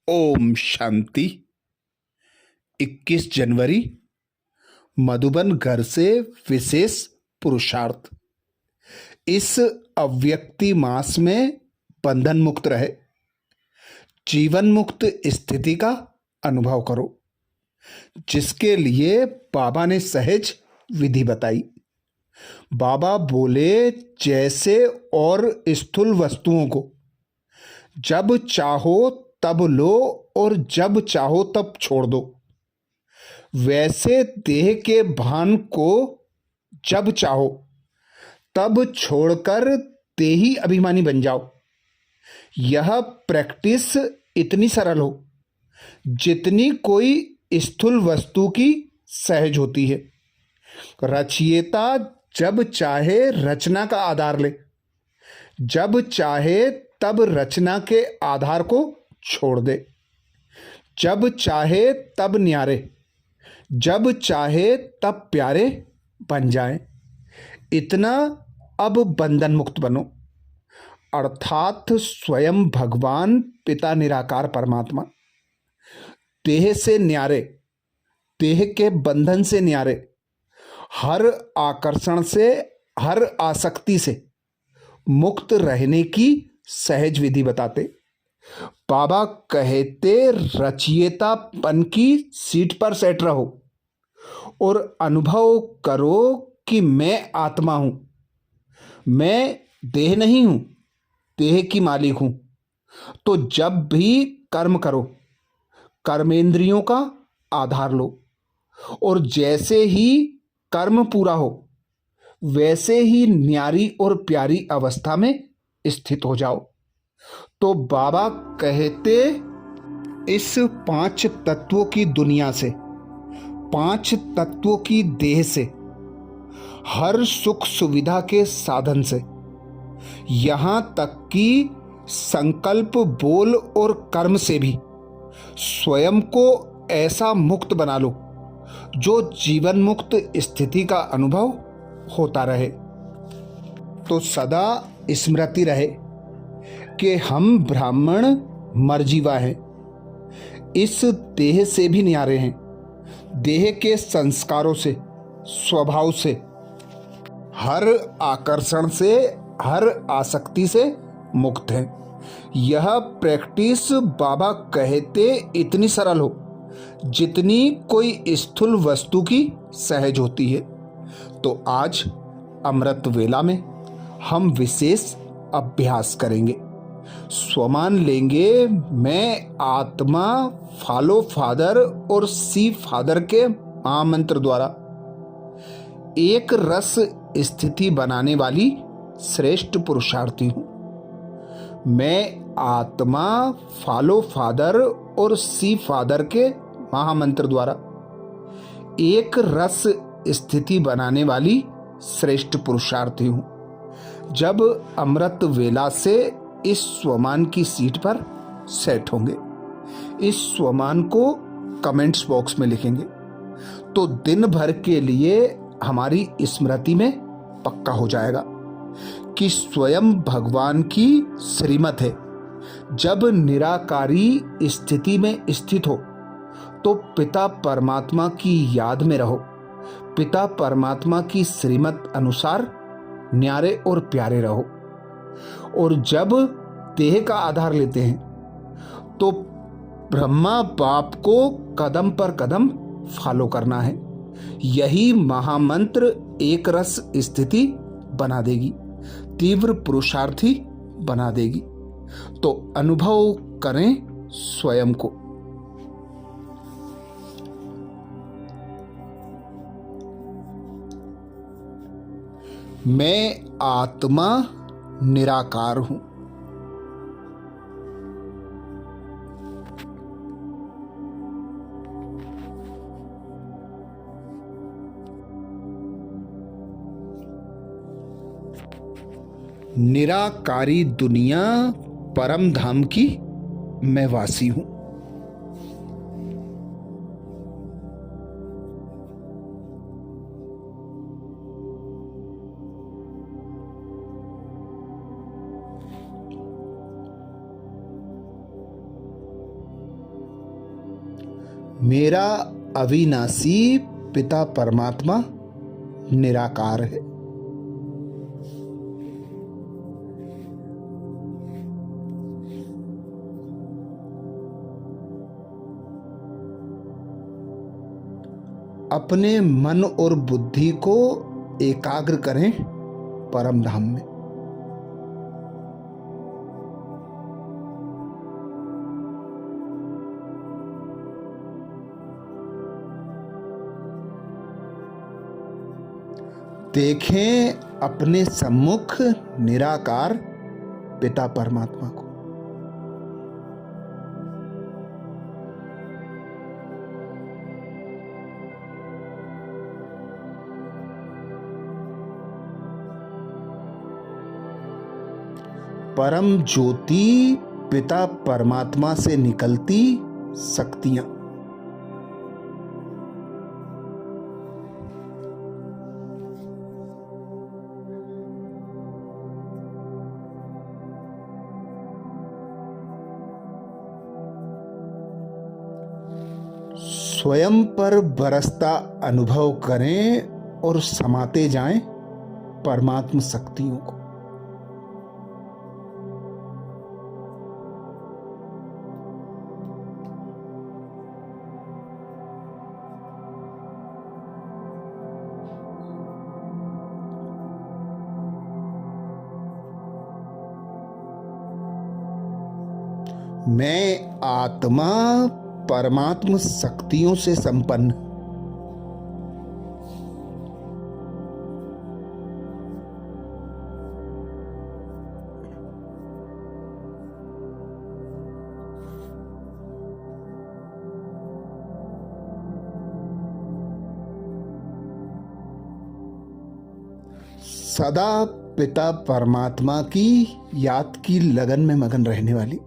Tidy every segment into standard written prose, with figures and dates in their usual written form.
ओम शांति। 21 जनवरी मधुबन घर से विशेष पुरुषार्थ। इस अव्यक्ति मास में बंधन मुक्त रहे, जीवन मुक्त स्थिति का अनुभव करो, जिसके लिए बाबा ने सहज विधि बताई। बाबा बोले, जैसे और स्थूल वस्तुओं को जब चाहो तब लो और जब चाहो तब छोड़ दो, वैसे देह के भान को जब चाहो तब छोड़कर देही अभिमानी बन जाओ। यह प्रैक्टिस इतनी सरल हो जितनी कोई स्थूल वस्तु की सहज होती है। रचयिता जब चाहे रचना का आधार ले, जब चाहे तब रचना के आधार को छोड़ दे, जब चाहे तब न्यारे, जब चाहे तब प्यारे बन जाए। इतना अब बंधन मुक्त बनो, अर्थात स्वयं भगवान पिता निराकार परमात्मा। देह से न्यारे, देह के बंधन से न्यारे, हर आकर्षण से, हर आसक्ति से मुक्त रहने की सहज विधि बताते। बाबा कहते, रचयितापन की सीट पर सेट रहो और अनुभव करो कि मैं आत्मा हूं, मैं देह नहीं हूं, देह की मालिक हूं। तो जब भी कर्म करो, कर्मेंद्रियों का आधार लो और जैसे ही कर्म पूरा हो वैसे ही न्यारी और प्यारी अवस्था में स्थित हो जाओ। तो बाबा कहते, इस 5 तत्वों की दुनिया से, 5 तत्वों की देह से, हर सुख सुविधा के साधन से, यहां तक कि संकल्प, बोल और कर्म से भी स्वयं को ऐसा मुक्त बना लो जो जीवन मुक्त स्थिति का अनुभव होता रहे। तो सदा स्मृति रहे कि हम ब्राह्मण मर्जीवा हैं, इस देह से भी न्यारे हैं, देह के संस्कारों से, स्वभाव से, हर आकर्षण से, हर आसक्ति से मुक्त हैं। यह प्रैक्टिस बाबा कहते इतनी सरल हो जितनी कोई स्थूल वस्तु की सहज होती है। तो आज अमृत वेला में हम विशेष अभ्यास करेंगे। स्वमान लेंगे, मैं आत्मा, फॉलो फादर और सी फादर के महामंत्र द्वारा एक रस स्थिति बनाने वाली श्रेष्ठ पुरुषार्थी हूं। मैं आत्मा, फॉलो फादर और सी फादर के महामंत्र द्वारा एक रस स्थिति बनाने वाली श्रेष्ठ पुरुषार्थी हूं। जब अमृत वेला से इस स्वमान की सीट पर सेट होंगे, इस स्वमान को कमेंट्स बॉक्स में लिखेंगे तो दिन भर के लिए हमारी स्मृति में पक्का हो जाएगा कि स्वयं भगवान की श्रीमत है। जब निराकारी स्थिति में स्थित हो तो पिता परमात्मा की याद में रहो, पिता परमात्मा की श्रीमत अनुसार न्यारे और प्यारे रहो। और जब देह का आधार लेते हैं तो ब्रह्मा बाप को कदम पर कदम फॉलो करना है। यही महामंत्र एक रस स्थिति बना देगी, तीव्र पुरुषार्थी बना देगी। तो अनुभव करें स्वयं को। मैं आत्मा निराकार हूं। निराकारी दुनिया परम धाम की मैं वासी हूं। मेरा अविनाशी पिता परमात्मा निराकार है। अपने मन और बुद्धि को एकाग्र करें परम धाम में। देखें अपने सम्मुख निराकार पिता परमात्मा को। परम ज्योति पिता परमात्मा से निकलती शक्तियां। स्वयं पर बरसता अनुभव करें और समाते जाएं परमात्म शक्तियों को। मैं आत्मा परमात्म शक्तियों से संपन्न। सदा पिता परमात्मा की याद की लगन में मगन रहने वाली।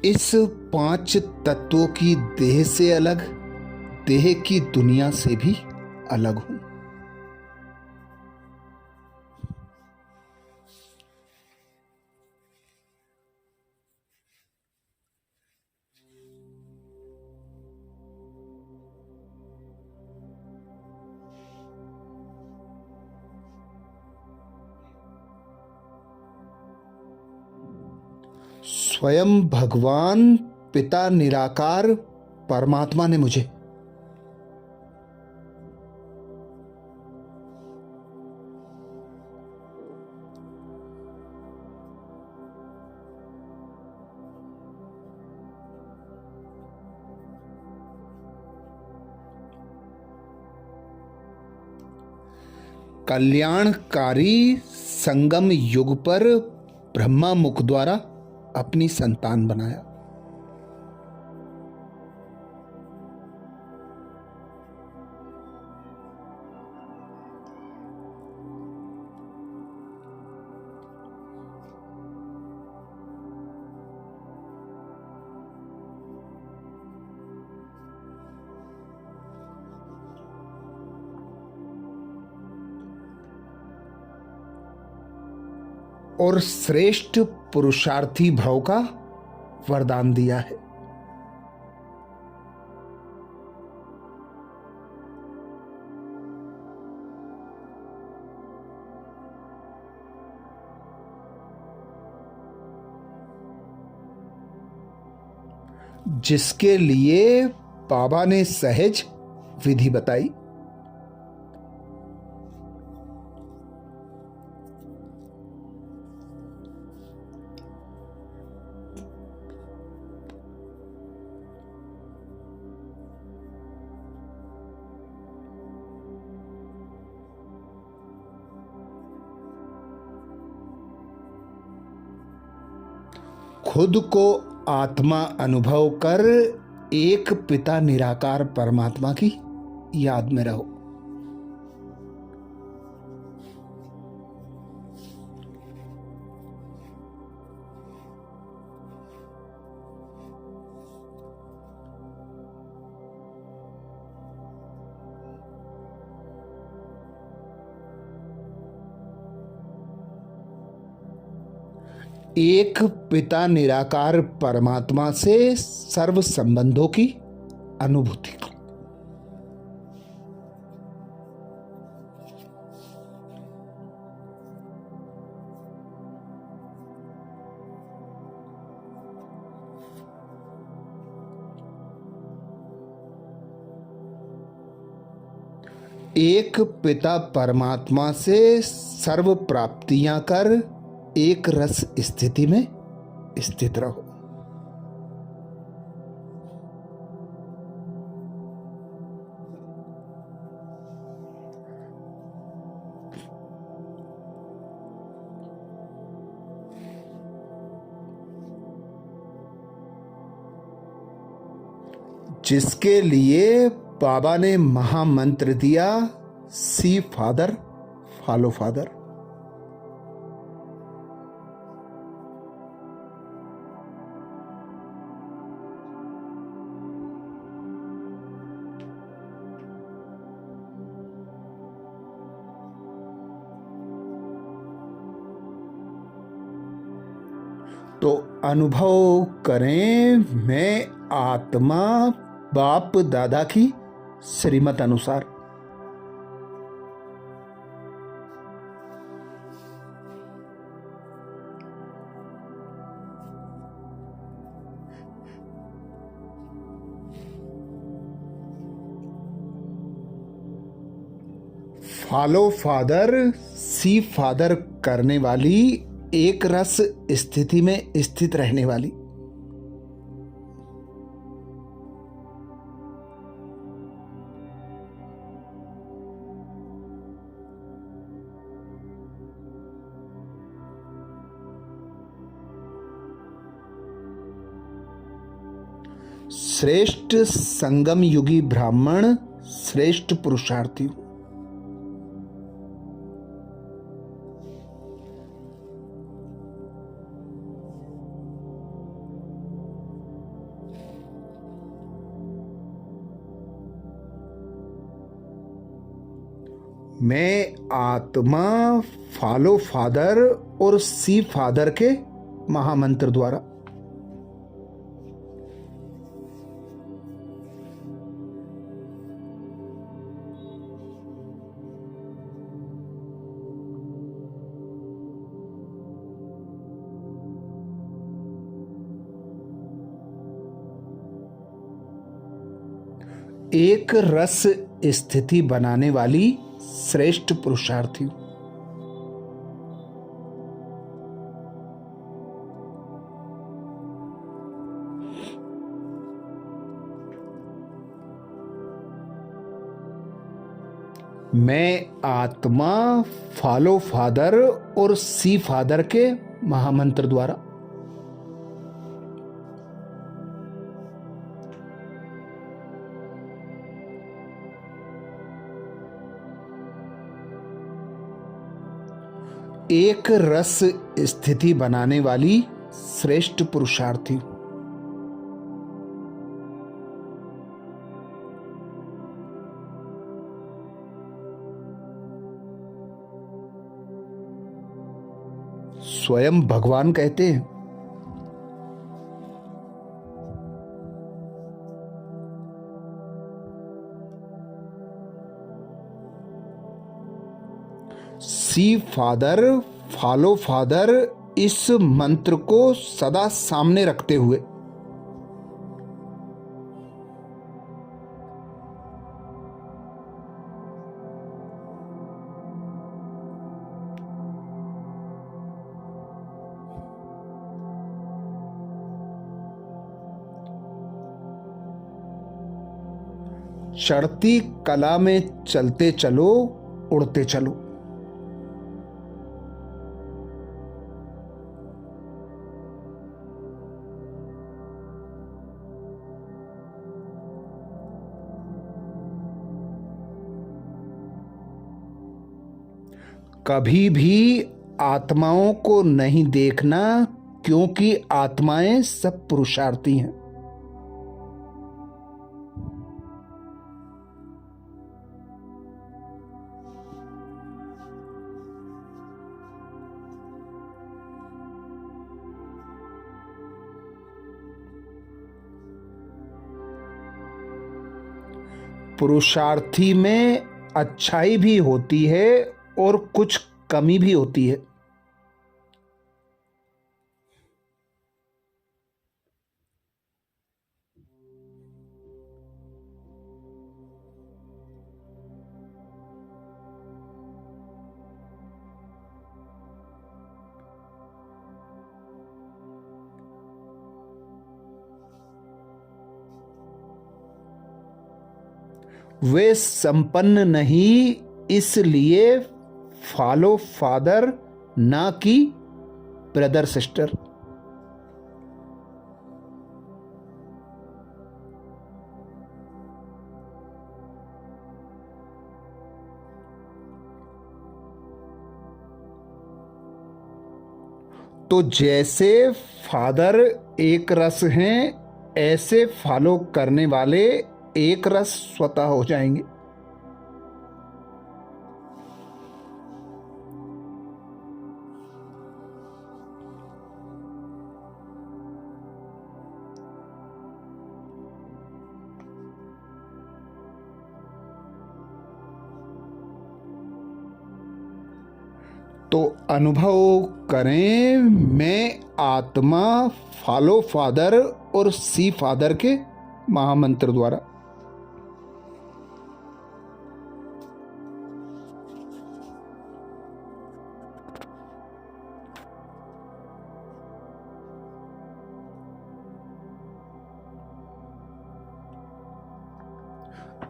इस 5 तत्वों की देह से अलग, देह की दुनिया से भी अलग हूं। स्वयं भगवान पिता निराकार परमात्मा ने मुझे कल्याणकारी संगम युग पर ब्रह्मा मुख द्वारा अपनी संतान बनाया। और श्रेष्ठ पुरुषार्थी भव का वरदान दिया है। जिसके लिए बाबा ने सहज विधि बताई। खुद को आत्मा अनुभव कर एक पिता निराकार परमात्मा की याद में रहो। एक पिता निराकार परमात्मा से सर्व संबंधों की अनुभूति। एक पिता परमात्मा से सर्व प्राप्तियां कर एक रस स्थिति में स्थित रहो। जिसके लिए बाबा ने महामंत्र दिया, सी फादर फॉलो फादर। तो अनुभव करें, मैं आत्मा बाप दादा की श्रीमत अनुसार फॉलो फादर सी फादर करने वाली, एक रस स्थिति में स्थित रहने वाली। श्रेष्ठ संगम युगी ब्राह्मण, श्रेष्ठ पुरुषार्थी। मैं आत्मा फॉलो फादर और सी फादर के महामंत्र द्वारा एक रस स्थिति बनाने वाली श्रेष्ठ पुरुषार्थी। मैं आत्मा फॉलो फादर और सी फादर के महामंत्र द्वारा एक रस स्थिति बनाने वाली श्रेष्ठ पुरुषार्थी। स्वयं भगवान कहते हैं, सी फादर फॉलो फादर, इस मंत्र को सदा सामने रखते हुए चढ़ती कला में चलते चलो, उड़ते चलो। कभी भी आत्माओं को नहीं देखना, क्योंकि आत्माएं सब पुरुषार्थी हैं। पुरुषार्थी में अच्छाई भी होती है और कुछ कमी भी होती है। वे संपन्न नहीं, इसलिए फॉलो फादर, ना कि ब्रदर सिस्टर। तो जैसे फादर एक रस हैं, ऐसे फॉलो करने वाले एक रस स्वतः हो जाएंगे। तो अनुभव करें, मैं आत्मा फॉलो फादर और सी फादर के महामंत्र द्वारा।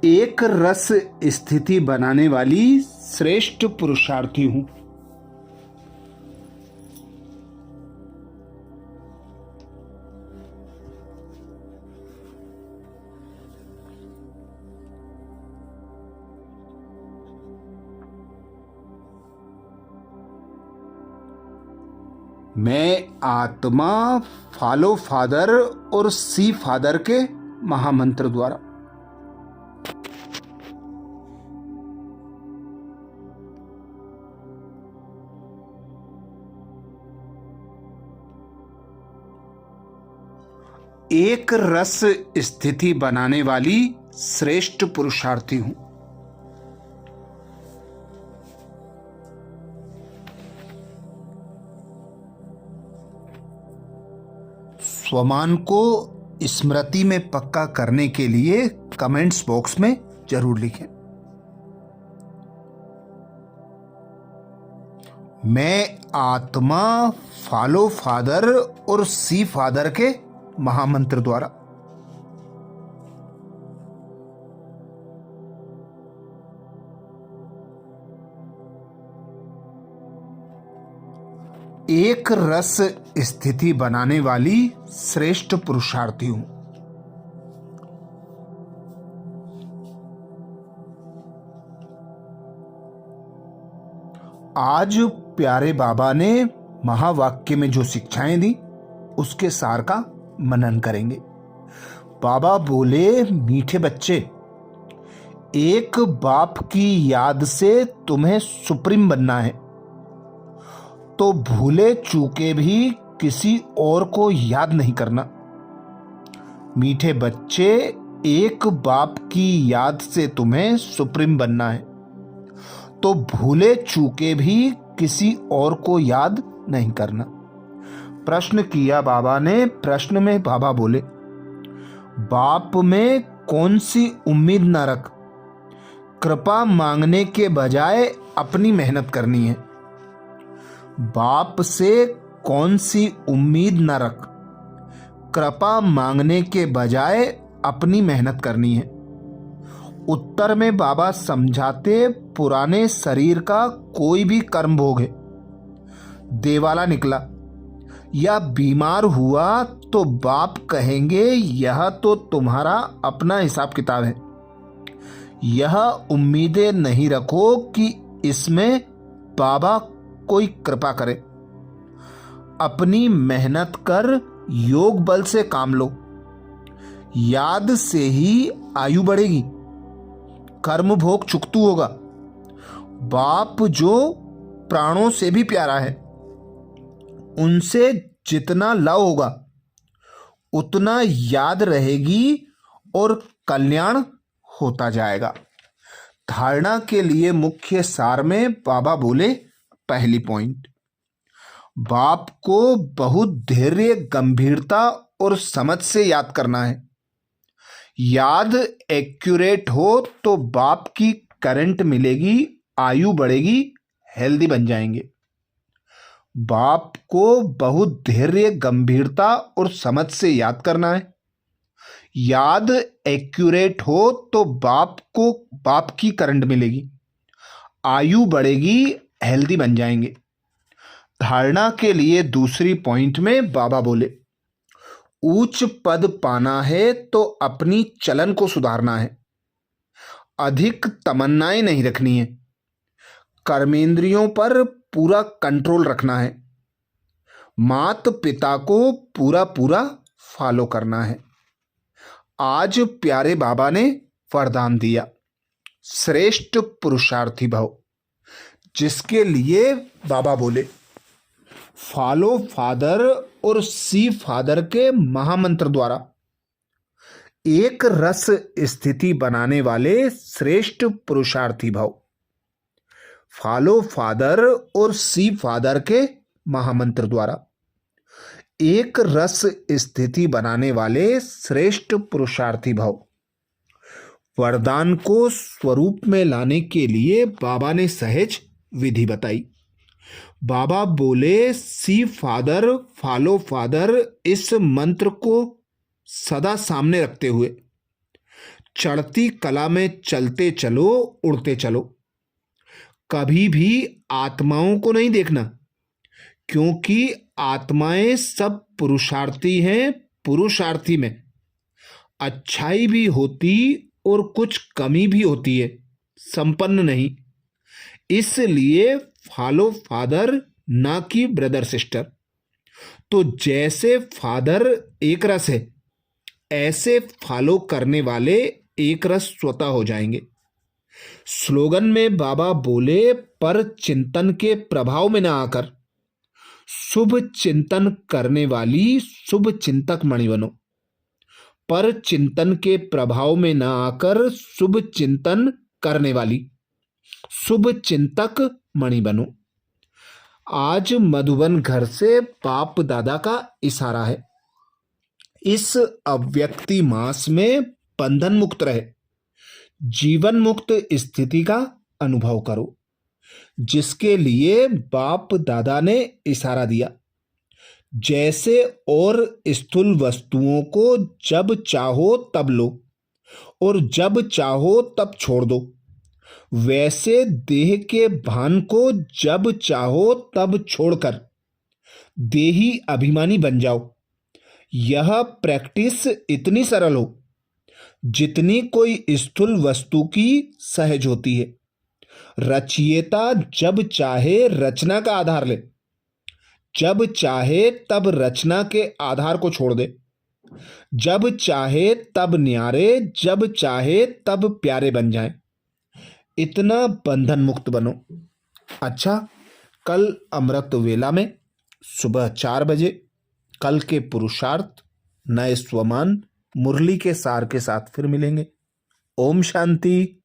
एक रस स्थिति बनाने वाली श्रेष्ठ पुरुषार्थी हूं। मैं आत्मा फॉलो फादर और सी फादर के महामंत्र द्वारा। एक रस स्थिति बनाने वाली श्रेष्ठ पुरुषार्थी हूं। स्वमान को स्मृति में पक्का करने के लिए कमेंट्स बॉक्स में जरूर लिखें। मैं आत्मा फॉलो फादर और सी फादर के महामंत्र द्वारा। एक रस स्थिति बनाने वाली श्रेष्ठ पुरुषार्थी हूं। आज प्यारे बाबा ने महावाक्य में जो शिक्षाएं दी, उसके सार का मनन करेंगे। बाबा बोले, मीठे बच्चे, एक बाप की याद से तुम्हें सुप्रीम बनना है, तो भूले चूके भी किसी और को याद नहीं करना। मीठे बच्चे, एक बाप की याद से तुम्हें सुप्रीम बनना है, तो भूले चूके भी किसी और को याद नहीं करना। प्रश्न किया बाबा ने। प्रश्न में बाबा बोले, बाप में कौन सी उम्मीद न रख, कृपा मांगने के बजाय अपनी मेहनत करनी है। बाप से कौन सी उम्मीद न रख, कृपा मांगने के बजाय अपनी मेहनत करनी है। उत्तर में बाबा समझाते, पुराने शरीर का कोई भी कर्म भोग है, देवाला निकला या बीमार हुआ तो बाप कहेंगे, यह तो तुम्हारा अपना हिसाब किताब है। यह उम्मीदें नहीं रखो कि इसमें बाबा कोई कृपा करे। अपनी मेहनत कर, योग बल से काम लो। याद से ही आयु बढ़ेगी, कर्म भोग चुकतू होगा। बाप जो प्राणों से भी प्यारा है, उनसे जितना लव होगा उतना याद रहेगी और कल्याण होता जाएगा। धारणा के लिए मुख्य सार में बाबा बोले, पहली पॉइंट, बाप को बहुत धैर्य, गंभीरता और समझ से याद करना है। याद एक्यूरेट हो तो बाप की करंट मिलेगी, आयु बढ़ेगी, हेल्दी बन जाएंगे। बाप को बहुत धैर्य, गंभीरता और समझ से याद करना है। याद एक्यूरेट हो तो बाप की करंट मिलेगी, आयु बढ़ेगी, हेल्दी बन जाएंगे। धारणा के लिए दूसरी पॉइंट में बाबा बोले, उच्च पद पाना है तो अपनी चलन को सुधारना है, अधिक तमन्नाएं नहीं रखनी है, कर्मेंद्रियों पर पूरा कंट्रोल रखना है, मात पिता को पूरा पूरा फॉलो करना है। आज प्यारे बाबा ने वरदान दिया, श्रेष्ठ पुरुषार्थी भव, जिसके लिए बाबा बोले, फॉलो फादर और सी फादर के महामंत्र द्वारा एक रस स्थिति बनाने वाले श्रेष्ठ पुरुषार्थी भव। फॉलो फादर और सी फादर के महामंत्र द्वारा एक रस स्थिति बनाने वाले श्रेष्ठ पुरुषार्थी भव। वरदान को स्वरूप में लाने के लिए बाबा ने सहज विधि बताई। बाबा बोले, सी फादर, फॉलो फादर, इस मंत्र को सदा सामने रखते हुए चढ़ती कला में चलते चलो, उड़ते चलो। कभी भी आत्माओं को नहीं देखना, क्योंकि आत्माएं सब पुरुषार्थी हैं। पुरुषार्थी में अच्छाई भी होती और कुछ कमी भी होती है, संपन्न नहीं। इसलिए फॉलो फादर, ना कि ब्रदर सिस्टर। तो जैसे फादर एक रस है, ऐसे फॉलो करने वाले एक रस स्वतः हो जाएंगे। स्लोगन में बाबा बोले, पर चिंतन के प्रभाव में ना आकर शुभ चिंतन करने वाली शुभ चिंतक मणि बनो। पर चिंतन के प्रभाव में ना आकर शुभ चिंतन करने वाली शुभ चिंतक मणि बनो। आज मधुबन घर से बाप दादा का इशारा है, इस अव्यक्ति मास में बंधन मुक्त रहे, जीवन मुक्त स्थिति का अनुभव करो, जिसके लिए बाप दादा ने इशारा दिया। जैसे और स्थूल वस्तुओं को जब चाहो तब लो और जब चाहो तब छोड़ दो, वैसे देह के भान को जब चाहो तब छोड़कर देही अभिमानी बन जाओ। यह प्रैक्टिस इतनी सरल हो जितनी कोई स्थूल वस्तु की सहज होती है। रचयिता जब चाहे रचना का आधार ले, जब चाहे तब रचना के आधार को छोड़ दे, जब चाहे तब न्यारे, जब चाहे तब प्यारे बन जाएं। इतना बंधन मुक्त बनो। अच्छा, कल अमृत वेला में सुबह 4 बजे कल के पुरुषार्थ, नए स्वमान, मुरली के सार के साथ फिर मिलेंगे। ओम शांति।